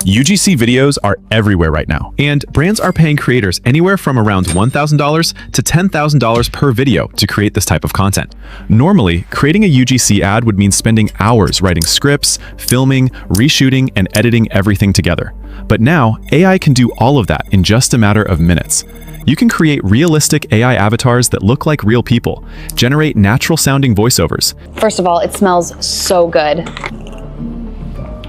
UGC videos are everywhere right now, and brands are paying creators anywhere from around $1,000 to $10,000 per video to create this type of content. Normally, creating a UGC ad would mean spending hours writing scripts, filming, reshooting, and editing everything together. But now, AI can do all of that in just a matter of minutes. You can create realistic AI avatars that look like real people, generate natural-sounding voiceovers. First of all, it smells so good.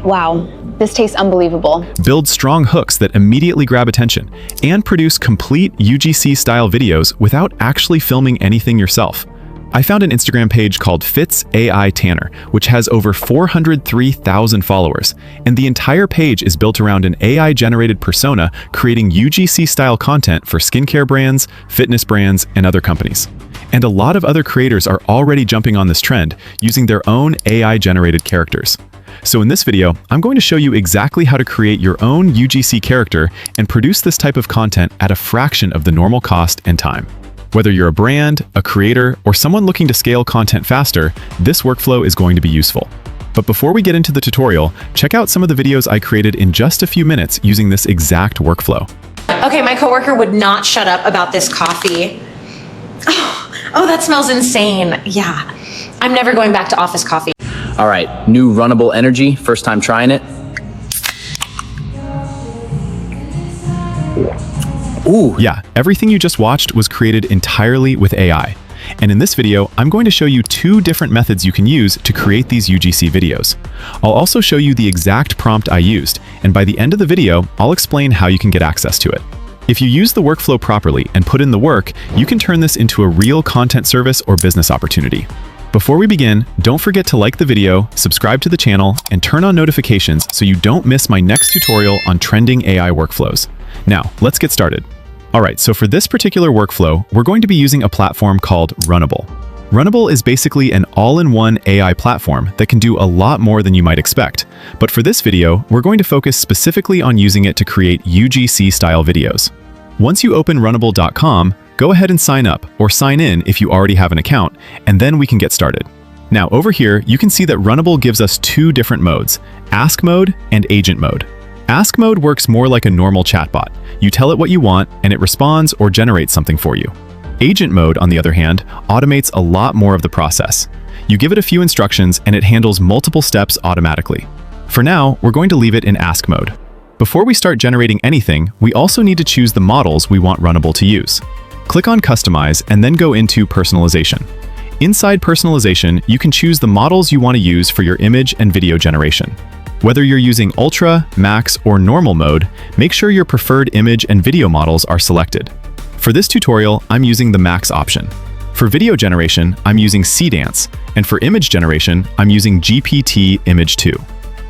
Wow. This tastes unbelievable. Build strong hooks that immediately grab attention, and produce complete UGC-style videos without actually filming anything yourself. I found an Instagram page called Fits AI Tanner, which has over 403,000 followers, and the entire page is built around an AI-generated persona creating UGC-style content for skincare brands, fitness brands, and other companies. And a lot of other creators are already jumping on this trend, using their own AI-generated characters. So in this video, I'm going to show you exactly how to create your own UGC character and produce this type of content at a fraction of the normal cost and time. Whether you're a brand, a creator, or someone looking to scale content faster, this workflow is going to be useful. But before we get into the tutorial, check out some of the videos I created in just a few minutes using this exact workflow. Okay, my coworker would not shut up about this coffee. Oh, that smells insane. Yeah, I'm never going back to office coffee. All right, new Runable Energy, first time trying it. Ooh, yeah, everything you just watched was created entirely with AI. And in this video, I'm going to show you two different methods you can use to create these UGC videos. I'll also show you the exact prompt I used, and by the end of the video, I'll explain how you can get access to it. If you use the workflow properly and put in the work, you can turn this into a real content service or business opportunity. Before we begin, don't forget to like the video, subscribe to the channel, and turn on notifications so you don't miss my next tutorial on trending AI workflows. Now, let's get started. Alright, so for this particular workflow, we're going to be using a platform called Runable. Runable is basically an all-in-one AI platform that can do a lot more than you might expect. But for this video, we're going to focus specifically on using it to create UGC-style videos. Once you open Runable.com, go ahead and sign up or sign in if you already have an account, and then we can get started. Now over here, you can see that Runable gives us two different modes, Ask mode and Agent mode. Ask mode works more like a normal chatbot. You tell it what you want, and it responds or generates something for you. Agent mode, on the other hand, automates a lot more of the process. You give it a few instructions, and it handles multiple steps automatically. For now, we're going to leave it in Ask mode. Before we start generating anything, we also need to choose the models we want Runable to use. Click on Customize and then go into Personalization. Inside Personalization, you can choose the models you want to use for your image and video generation. Whether you're using Ultra, Max, or Normal mode, make sure your preferred image and video models are selected. For this tutorial, I'm using the Max option. For video generation, I'm using Seedance, and for image generation, I'm using GPT Image 2.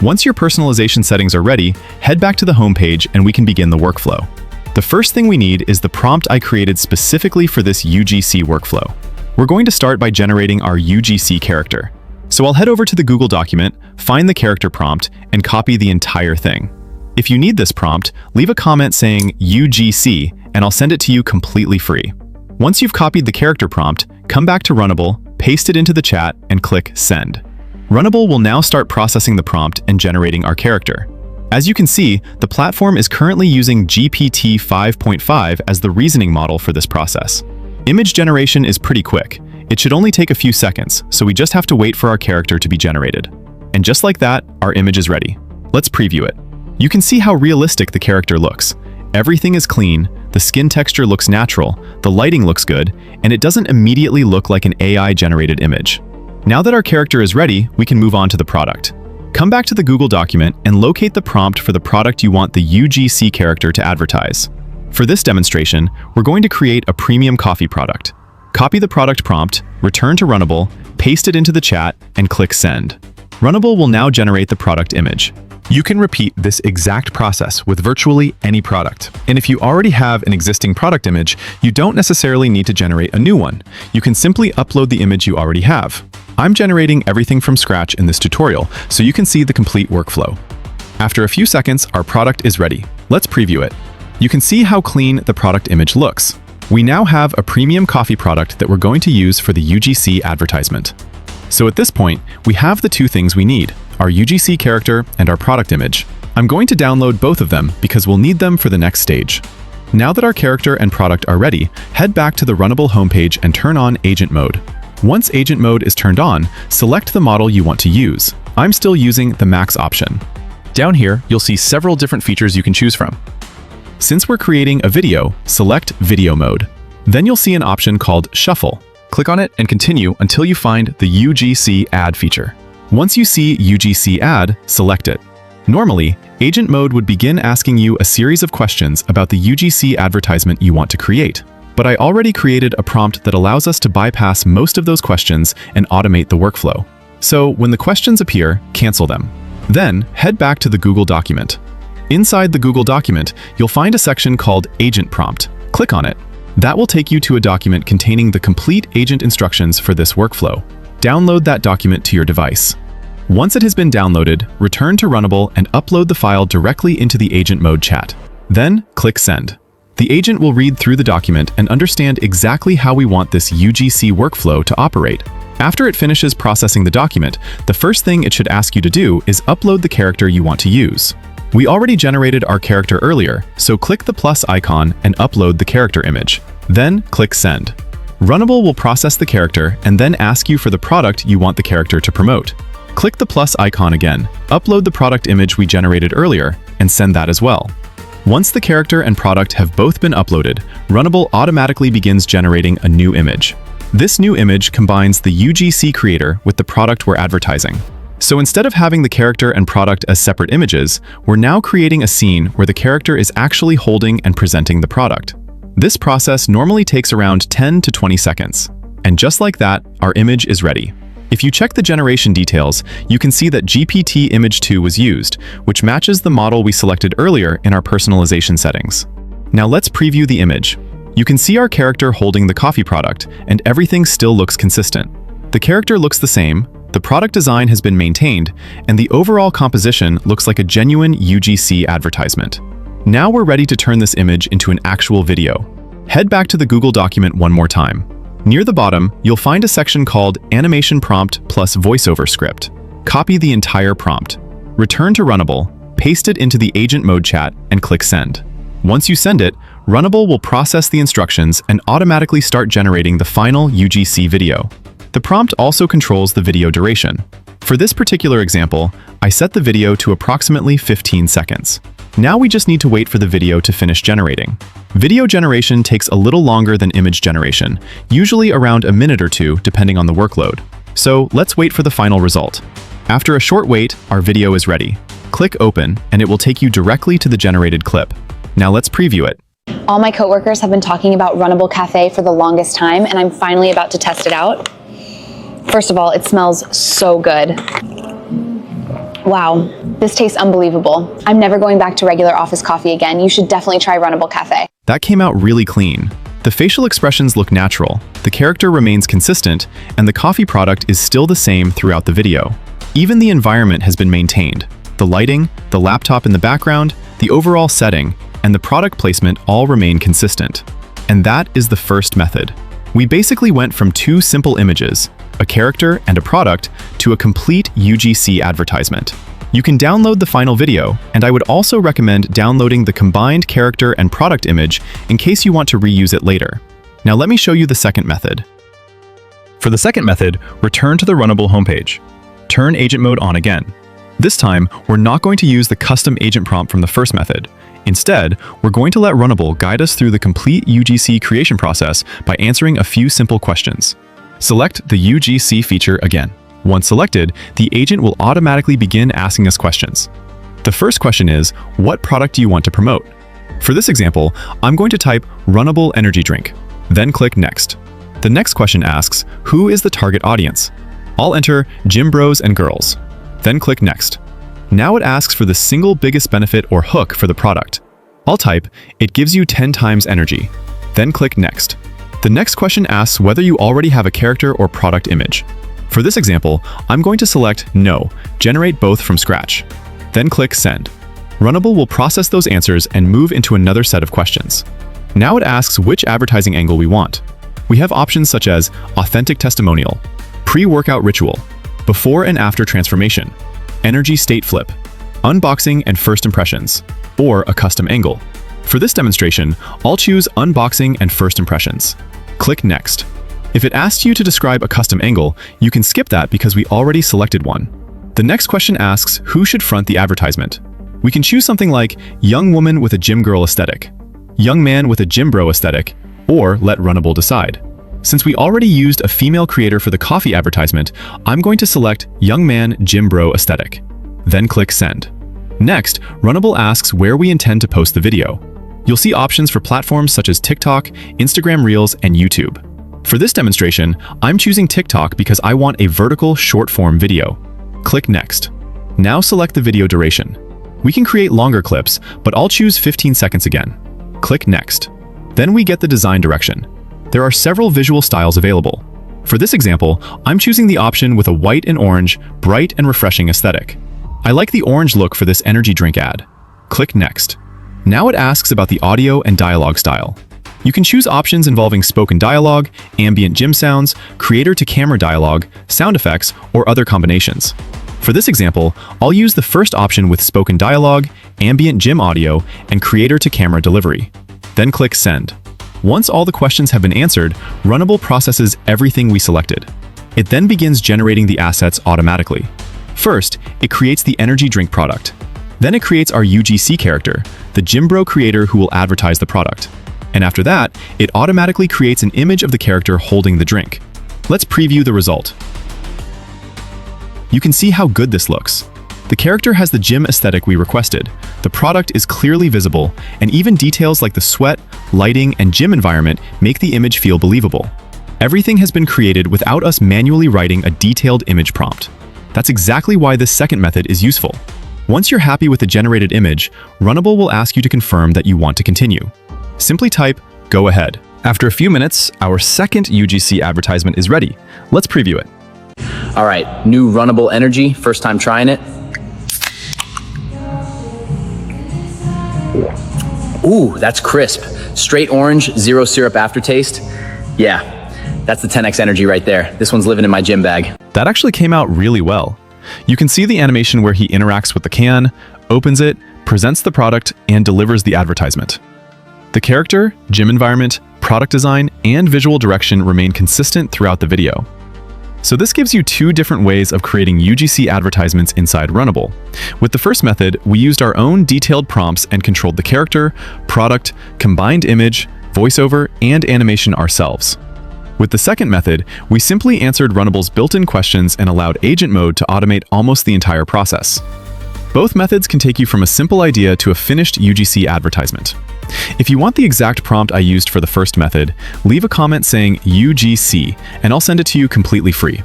Once your personalization settings are ready, head back to the homepage and we can begin the workflow. The first thing we need is the prompt I created specifically for this UGC workflow. We're going to start by generating our UGC character. So I'll head over to the Google document, find the character prompt, and copy the entire thing. If you need this prompt, leave a comment saying UGC, and I'll send it to you completely free. Once you've copied the character prompt, come back to Runable, paste it into the chat, and click Send. Runable will now start processing the prompt and generating our character. As you can see, the platform is currently using GPT 5.5 as the reasoning model for this process. Image generation is pretty quick. It should only take a few seconds, so we just have to wait for our character to be generated. And just like that, our image is ready. Let's preview it. You can see how realistic the character looks. Everything is clean, the skin texture looks natural, the lighting looks good, and it doesn't immediately look like an AI-generated image. Now that our character is ready, we can move on to the product. Come back to the Google document and locate the prompt for the product you want the UGC character to advertise. For this demonstration, we're going to create a premium coffee product. Copy the product prompt, return to Runable, paste it into the chat, and click Send. Runable will now generate the product image. You can repeat this exact process with virtually any product. And if you already have an existing product image, you don't necessarily need to generate a new one. You can simply upload the image you already have. I'm generating everything from scratch in this tutorial, so you can see the complete workflow. After a few seconds, our product is ready. Let's preview it. You can see how clean the product image looks. We now have a premium coffee product that we're going to use for the UGC advertisement. So at this point, we have the two things we need, our UGC character and our product image. I'm going to download both of them because we'll need them for the next stage. Now that our character and product are ready, head back to the Runable homepage and turn on Agent Mode. Once Agent Mode is turned on, select the model you want to use. I'm still using the Max option. Down here, you'll see several different features you can choose from. Since we're creating a video, select Video Mode. Then you'll see an option called Shuffle. Click on it and continue until you find the UGC Add feature. Once you see UGC Add, select it. Normally, Agent Mode would begin asking you a series of questions about the UGC advertisement you want to create. But I already created a prompt that allows us to bypass most of those questions and automate the workflow. So when the questions appear, cancel them. Then head back to the Google document. Inside the Google document, you'll find a section called Agent Prompt. Click on it. That will take you to a document containing the complete agent instructions for this workflow. Download that document to your device. Once it has been downloaded, return to Runable and upload the file directly into the Agent Mode chat. Then click Send. The agent will read through the document and understand exactly how we want this UGC workflow to operate. After it finishes processing the document, the first thing it should ask you to do is upload the character you want to use. We already generated our character earlier, so click the plus icon and upload the character image. Then click Send. Runable will process the character and then ask you for the product you want the character to promote. Click the plus icon again, upload the product image we generated earlier, and send that as well. Once the character and product have both been uploaded, Runable automatically begins generating a new image. This new image combines the UGC creator with the product we're advertising. So instead of having the character and product as separate images, we're now creating a scene where the character is actually holding and presenting the product. This process normally takes around 10 to 20 seconds. And just like that, our image is ready. If you check the generation details, you can see that GPT Image 2 was used, which matches the model we selected earlier in our personalization settings. Now let's preview the image. You can see our character holding the coffee product, and everything still looks consistent. The character looks the same, the product design has been maintained, and the overall composition looks like a genuine UGC advertisement. Now we're ready to turn this image into an actual video. Head back to the Google document one more time. Near the bottom, you'll find a section called Animation Prompt plus Voiceover Script. Copy the entire prompt. Return to Runable, paste it into the Agent Mode chat, and click Send. Once you send it, Runable will process the instructions and automatically start generating the final UGC video. The prompt also controls the video duration. For this particular example, I set the video to approximately 15 seconds. Now we just need to wait for the video to finish generating. Video generation takes a little longer than image generation, usually around a minute or two depending on the workload. So let's wait for the final result. After a short wait, our video is ready. Click Open and it will take you directly to the generated clip. Now let's preview it. All my coworkers have been talking about Runable Cafe for the longest time, and I'm finally about to test it out. First of all, it smells so good. Wow, this tastes unbelievable. I'm never going back to regular office coffee again. You should definitely try Runable Cafe. That came out really clean. The facial expressions look natural, the character remains consistent, and the coffee product is still the same throughout the video. Even the environment has been maintained. The lighting, the laptop in the background, the overall setting, and the product placement all remain consistent. And that is the first method. We basically went from two simple images, a character and a product, to a complete UGC advertisement. You can download the final video, and I would also recommend downloading the combined character and product image in case you want to reuse it later. Now let me show you the second method. For the second method, return to the Runable homepage. Turn Agent Mode on again. This time, we're not going to use the custom agent prompt from the first method. Instead, we're going to let Runable guide us through the complete UGC creation process by answering a few simple questions. Select the UGC feature again. Once selected, the agent will automatically begin asking us questions. The first question is, what product do you want to promote? For this example, I'm going to type Runable Energy Drink, then click Next. The next question asks, who is the target audience? I'll enter Gym Bros and Girls, then click Next. Now it asks for the single biggest benefit or hook for the product. I'll type, it gives you 10 times energy, then click Next. The next question asks whether you already have a character or product image. For this example, I'm going to select No, generate both from scratch. Then click Send. Runable will process those answers and move into another set of questions. Now it asks which advertising angle we want. We have options such as Authentic Testimonial, pre-workout ritual, before and after transformation, energy state flip, unboxing and first impressions, or a custom angle. For this demonstration, I'll choose unboxing and first impressions. Click Next. If it asks you to describe a custom angle, you can skip that because we already selected one. The next question asks who should front the advertisement. We can choose something like young woman with a gym girl aesthetic, young man with a gym bro aesthetic, or let Runable decide. Since we already used a female creator for the coffee advertisement, I'm going to select young man gym bro aesthetic. Then click Send. Next, Runable asks where we intend to post the video. You'll see options for platforms such as TikTok, Instagram Reels, and YouTube. For this demonstration, I'm choosing TikTok because I want a vertical short-form video. Click Next. Now select the video duration. We can create longer clips, but I'll choose 15 seconds again. Click Next. Then we get the design direction. There are several visual styles available. For this example, I'm choosing the option with a white and orange, bright and refreshing aesthetic. I like the orange look for this energy drink ad. Click Next. Now it asks about the audio and dialogue style. You can choose options involving spoken dialogue, ambient gym sounds, creator-to-camera dialogue, sound effects, or other combinations. For this example, I'll use the first option with spoken dialogue, ambient gym audio, and creator-to-camera delivery. Then click Send. Once all the questions have been answered, Runable processes everything we selected. It then begins generating the assets automatically. First, it creates the energy drink product. Then it creates our UGC character, the gym bro creator who will advertise the product. And after that, it automatically creates an image of the character holding the drink. Let's preview the result. You can see how good this looks. The character has the gym aesthetic we requested, the product is clearly visible, and even details like the sweat, lighting, and gym environment make the image feel believable. Everything has been created without us manually writing a detailed image prompt. That's exactly why this second method is useful. Once you're happy with the generated image, Runable will ask you to confirm that you want to continue. Simply type, "Go ahead." After a few minutes, our second UGC advertisement is ready. Let's preview it. All right, new Runable energy, first time trying it. Ooh, that's crisp. Straight orange, zero syrup aftertaste. Yeah, that's the 10x energy right there. This one's living in my gym bag. That actually came out really well. You can see the animation where he interacts with the can, opens it, presents the product, and delivers the advertisement. The character, gym environment, product design, and visual direction remain consistent throughout the video. So this gives you two different ways of creating UGC advertisements inside Runable. With the first method, we used our own detailed prompts and controlled the character, product, combined image, voiceover, and animation ourselves. With the second method, we simply answered Runable's built-in questions and allowed agent mode to automate almost the entire process. Both methods can take you from a simple idea to a finished UGC advertisement. If you want the exact prompt I used for the first method, leave a comment saying UGC, and I'll send it to you completely free.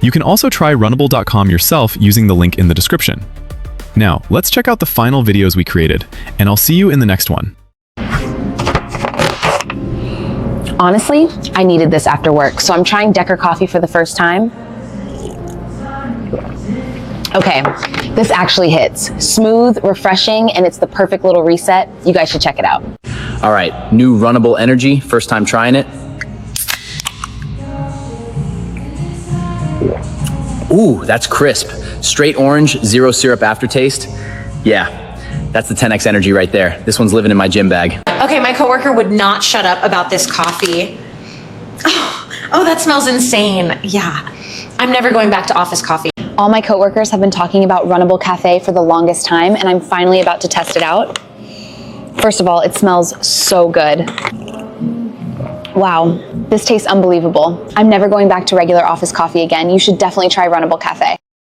You can also try Runable.com yourself using the link in the description. Now, let's check out the final videos we created, and I'll see you in the next one. Honestly, I needed this after work, so I'm trying Decker coffee for the first time. Okay, this actually hits. Smooth, refreshing, and it's the perfect little reset. You guys should check it out. All right, new Runable energy, first time trying it. Ooh, that's crisp. Straight orange, zero syrup aftertaste. Yeah, that's the 10x energy right there. This one's living in my gym bag. Okay, my coworker would not shut up about this coffee. Oh, that smells insane. Yeah, I'm never going back to office coffee. All my coworkers have been talking about Runable Cafe for the longest time, and I'm finally about to test it out. First of all, it smells so good. Wow, this tastes unbelievable. I'm never going back to regular office coffee again. You should definitely try Runable Cafe.